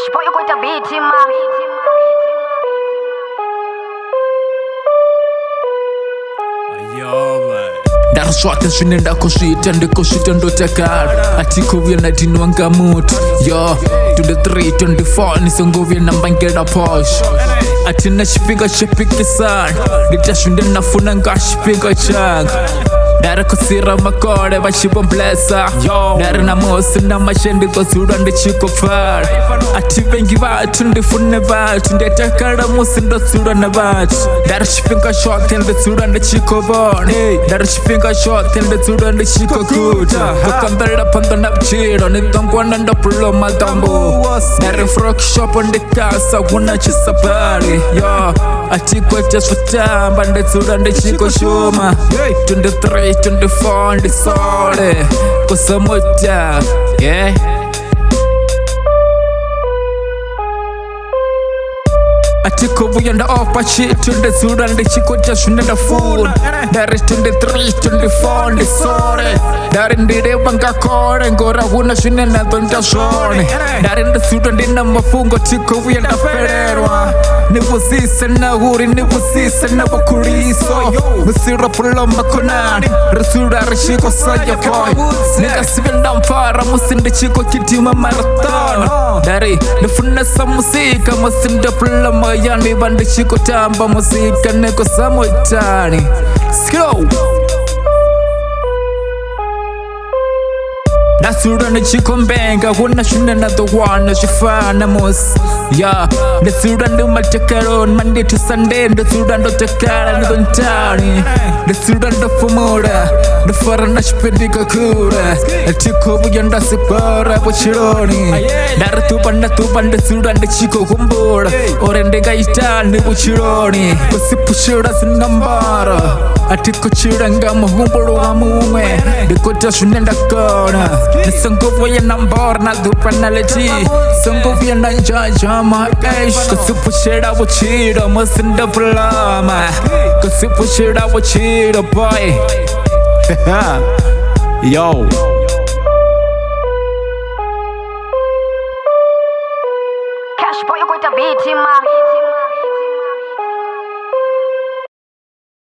Cash boy, you going to beat him, man. Daraswata shinenda kushita ndikushita ndo Takala Atikovya na dinwanga mutu Yo, 23, 24 nisongovya na mbangera posh Atina shipinga shipiki sana Nitashunde nafuna nga shipinga changa Dara kusira makore bashibo blessa Dara na mosi na mashendi kosura ndichiko fara Ati vengi vatu ndifune vatu Ndetakara mosi ndosura na vatu Dara shipinga shote ndosura ndichiko bone Dara shipinga shote ndosura ndichiko kuta Kakambela panda na mchiro Nitongwa na ndapulo madambo Dara frog shop ndikasa wana chisabari Yo, ati kwa jasutamba ndosura ndichiko shuma 23 24 ndisole kusamuta yeah Atikovuya nda opa chitu ndezura ndichikocha shunde nda phone Dari 23 24 ndisole Dari ndireba ngakore ngora huna shune na donja shone Dari ndezura ndina mafungo tikovuya nda fererwa Nivusise na huri nivusise na wakuriso Nusira pula makonani Rasura rishiko saya boy Nika sivel na mpara musinde chiko kitima marathon Dari nifuna sa musika musinde pula mayani Bandi chiko tamba musika neko sa moitani Let's go! Nasura na chiko mbenga Huna shuna na the one na shifana mos Yeah, nasura ndo matakaro Monday to Sunday Nasura ndo Takala na dontani Nasura ndo fumura Nafara na shipendika kura Chiko vuya nda sipara Buchironi Dara tuba nasura ndo chiko humbura Orendega itani buchironi Kusipushira sinambara Atiko chiranga mahumburu wa mume Dikota shunenda kona Nisongovya nambara na dupanality Songovya na njaja maesh Kusipushira buchira masinda pulama Kusipushira buchira boy Yo Cash boy, you going to beat him, man.